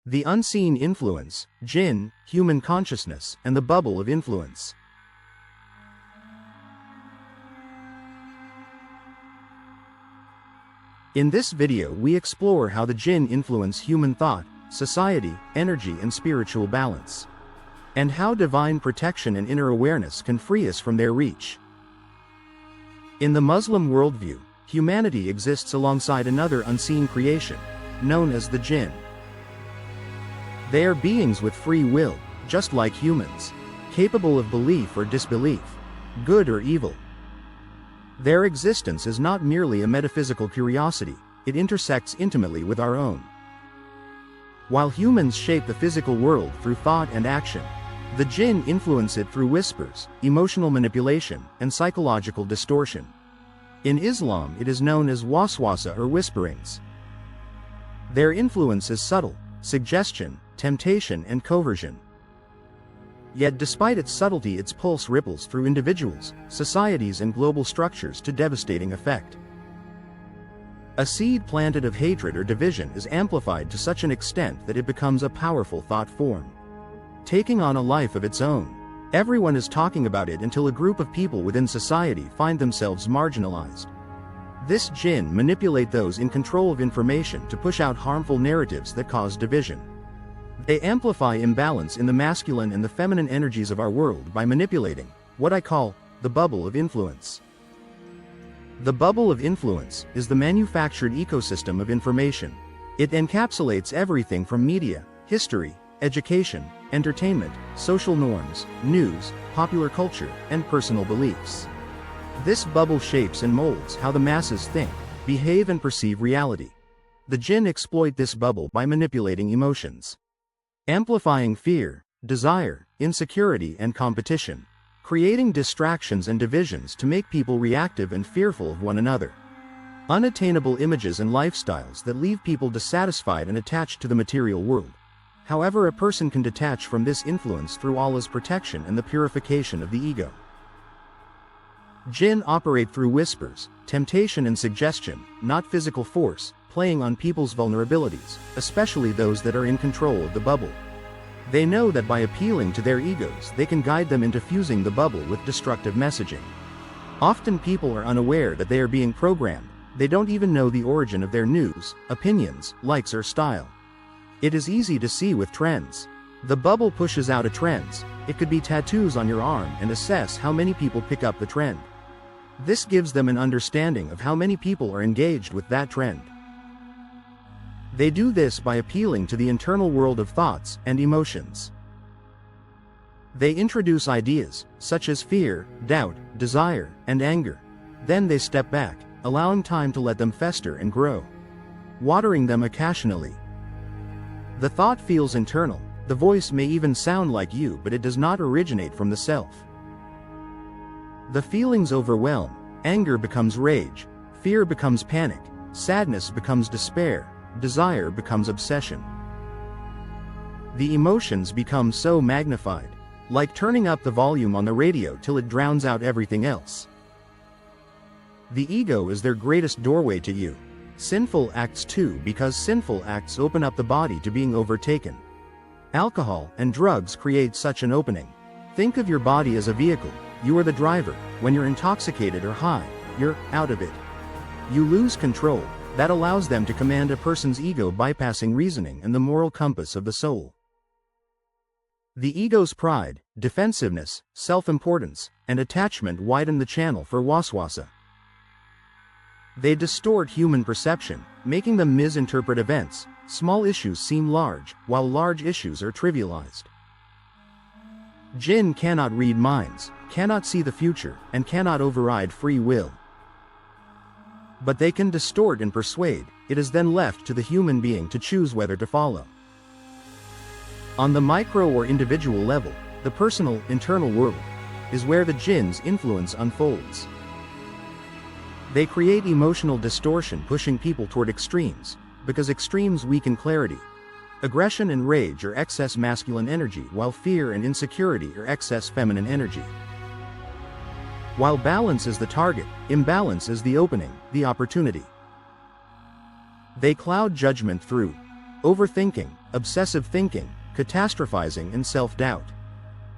The unseen influence, Jinn, human consciousness, and the bubble of influence. In this video we explore how the Jinn influence human thought, society, energy and spiritual balance, and how divine protection and inner awareness can free us from their reach. In the Muslim worldview, humanity exists alongside another unseen creation, known as the Jinn. They are beings with free will, just like humans, capable of belief or disbelief, good or evil. Their existence is not merely a metaphysical curiosity, it intersects intimately with our own. While humans shape the physical world through thought and action, the Jinn influence it through whispers, emotional manipulation, and psychological distortion. In Islam it is known as Waswasa or whisperings. Their influence is subtle, suggestion, temptation and coercion. Yet despite its subtlety, its pulse ripples through individuals, societies and global structures to devastating effect. A seed planted of hatred or division is amplified to such an extent that it becomes a powerful thought form, taking on a life of its own. Everyone is talking about it until a group of people within society find themselves marginalized. This Jinn manipulate those in control of information to push out harmful narratives that cause division. They amplify imbalance in the masculine and the feminine energies of our world by manipulating what I call the bubble of influence. The bubble of influence is the manufactured ecosystem of information. It encapsulates everything from media, history, education, entertainment, social norms, news, popular culture, and personal beliefs. This bubble shapes and molds how the masses think, behave and perceive reality. The Jinn exploit this bubble by manipulating emotions, amplifying fear, desire, insecurity and competition, creating distractions and divisions to make people reactive and fearful of one another. Unattainable images and lifestyles that leave people dissatisfied and attached to the material world. However, a person can detach from this influence through Allah's protection and the purification of the ego. Jinn operate through whispers, temptation and suggestion, not physical force, playing on people's vulnerabilities, especially those that are in control of the bubble. They know that by appealing to their egos they can guide them into fusing the bubble with destructive messaging. Often people are unaware that they are being programmed, they don't even know the origin of their news, opinions, likes or style. It is easy to see with trends. The bubble pushes out a trend. It could be tattoos on your arm and assess how many people pick up the trend. This gives them an understanding of how many people are engaged with that trend. They do this by appealing to the internal world of thoughts and emotions. They introduce ideas, such as fear, doubt, desire, and anger. Then they step back, allowing time to let them fester and grow, watering them occasionally. The thought feels internal, the voice may even sound like you, but it does not originate from the self. The feelings overwhelm, anger becomes rage, fear becomes panic, sadness becomes despair, desire becomes obsession. The emotions become so magnified, like turning up the volume on the radio till it drowns out everything else. The ego is their greatest doorway to you. Sinful acts too, because sinful acts open up the body to being overtaken. Alcohol and drugs create such an opening. Think of your body as a vehicle. You are the driver. When you're intoxicated or high, you're out of it. You lose control. That allows them to command a person's ego, bypassing reasoning and the moral compass of the soul. The ego's pride, defensiveness, self-importance, and attachment widen the channel for waswasa. They distort human perception, making them misinterpret events. Small issues seem large, while large issues are trivialized. Jinn cannot read minds, cannot see the future, and cannot override free will. But they can distort and persuade. It is then left to the human being to choose whether to follow. On the micro or individual level, the personal, internal world is where the Jinn's influence unfolds. They create emotional distortion, pushing people toward extremes, because extremes weaken clarity. Aggression and rage are excess masculine energy, while fear and insecurity are excess feminine energy. While balance is the target, imbalance is the opening, the opportunity. They cloud judgment through overthinking, obsessive thinking, catastrophizing and self-doubt.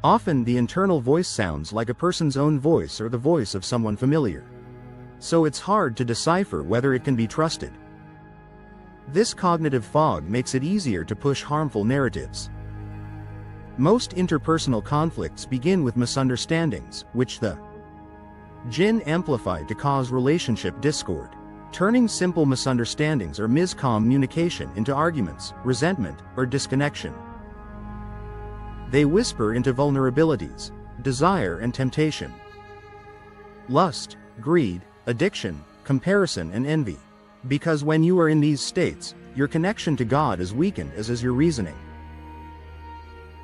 Often the internal voice sounds like a person's own voice or the voice of someone familiar. So it's hard to decipher whether it can be trusted. This cognitive fog makes it easier to push harmful narratives. Most interpersonal conflicts begin with misunderstandings, which the Jinn amplify to cause relationship discord, turning simple misunderstandings or miscommunication into arguments, resentment, or disconnection. They whisper into vulnerabilities, desire and temptation, lust, greed, addiction, comparison and envy. Because when you are in these states, your connection to God is weakened as is your reasoning.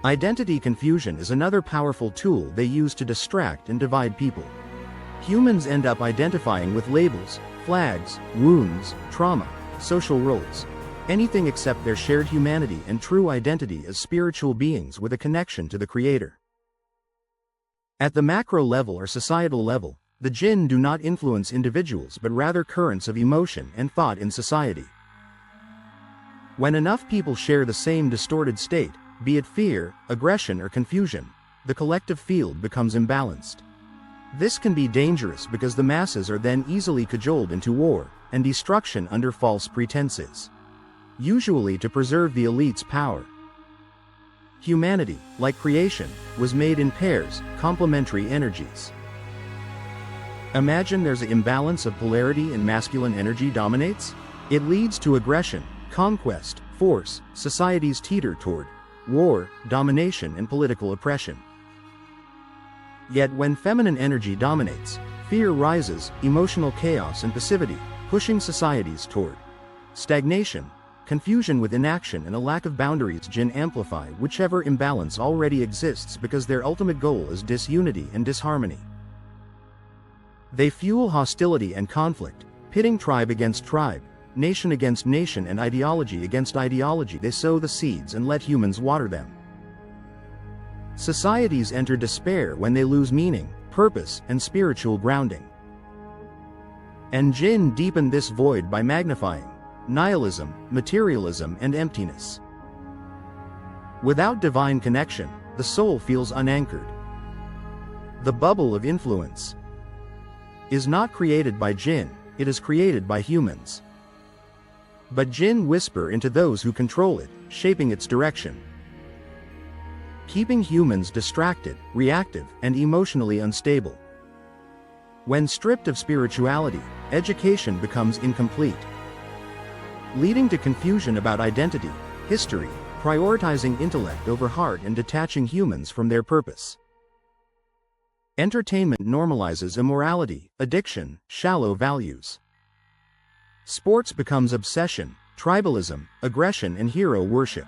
Identity confusion is another powerful tool they use to distract and divide people. Humans end up identifying with labels, flags, wounds, trauma, social roles, anything except their shared humanity and true identity as spiritual beings with a connection to the Creator. At the macro level or societal level, the Jinn do not influence individuals but rather currents of emotion and thought in society. When enough people share the same distorted state, be it fear, aggression or confusion, the collective field becomes imbalanced. This can be dangerous because the masses are then easily cajoled into war and destruction under false pretenses, usually to preserve the elite's power. Humanity, like creation, was made in pairs, complementary energies. Imagine there's an imbalance of polarity and masculine energy dominates. It leads to aggression, conquest, force, societies teeter toward war, domination and political oppression. Yet when feminine energy dominates, fear rises, emotional chaos and passivity, pushing societies toward stagnation, confusion with inaction and a lack of boundaries. Jinn amplify whichever imbalance already exists because their ultimate goal is disunity and disharmony. They fuel hostility and conflict, pitting tribe against tribe, nation against nation and ideology against ideology. They sow the seeds and let humans water them. Societies enter despair when they lose meaning, purpose, and spiritual grounding. And Jinn deepen this void by magnifying nihilism, materialism, and emptiness. Without divine connection, the soul feels unanchored. The bubble of influence is not created by Jinn, it is created by humans. But Jinn whisper into those who control it, shaping its direction, keeping humans distracted, reactive, and emotionally unstable. When stripped of spirituality, education becomes incomplete, leading to confusion about identity, history, prioritizing intellect over heart and detaching humans from their purpose. Entertainment normalizes immorality, addiction, shallow values. Sports becomes obsession, tribalism, aggression and hero worship.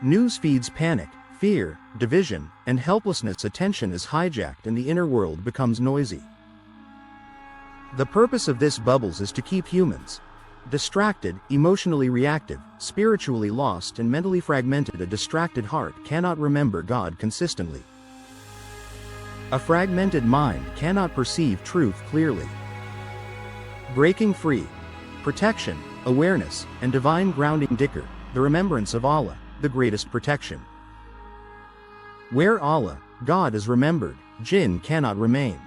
News feeds panic, fear, division, and helplessness. Attention is hijacked and the inner world becomes noisy. The purpose of this bubbles is to keep humans distracted, emotionally reactive, spiritually lost and mentally fragmented. A distracted heart cannot remember God consistently. A fragmented mind cannot perceive truth clearly. Breaking free, protection, awareness, and divine grounding. Dhikr, the remembrance of Allah, the greatest protection. Where Allah, God, is remembered, Jinn cannot remain.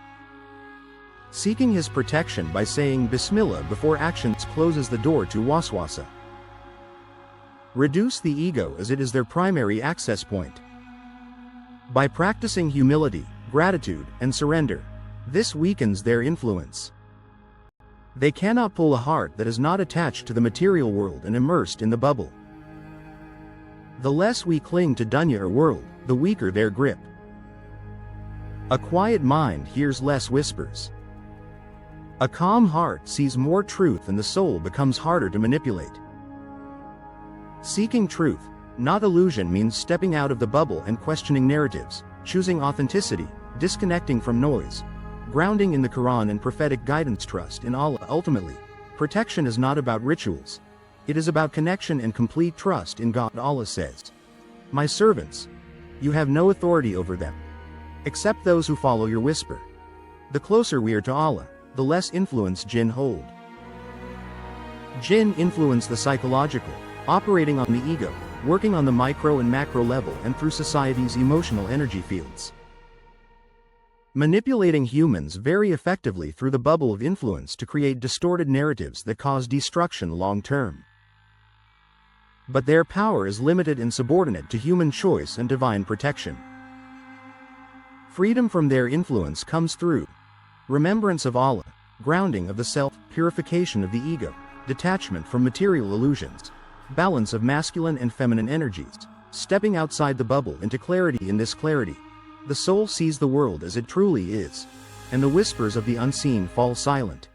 Seeking His protection by saying Bismillah before actions closes the door to Waswasa. Reduce the ego as it is their primary access point. By practicing humility, gratitude, and surrender, this weakens their influence. They cannot pull a heart that is not attached to the material world and immersed in the bubble. The less we cling to dunya or world, the weaker their grip. A quiet mind hears less whispers. A calm heart sees more truth and the soul becomes harder to manipulate. Seeking truth, not illusion, means stepping out of the bubble and questioning narratives, choosing authenticity, disconnecting from noise, grounding in the Quran and prophetic guidance. Trust in Allah. Ultimately, protection is not about rituals. It is about connection and complete trust in God. Allah says, "My servants, you have no authority over them, except those who follow your whisper." The closer we are to Allah, the less influence Jinn hold. Jinn influence the psychological, operating on the ego, working on the micro and macro level and through society's emotional energy fields. Manipulating humans very effectively through the bubble of influence to create distorted narratives that cause destruction long term. But their power is limited and subordinate to human choice and divine protection. Freedom from their influence comes through remembrance of Allah, grounding of the self, purification of the ego, detachment from material illusions, balance of masculine and feminine energies, stepping outside the bubble into clarity. In this clarity, the soul sees the world as it truly is, and the whispers of the unseen fall silent.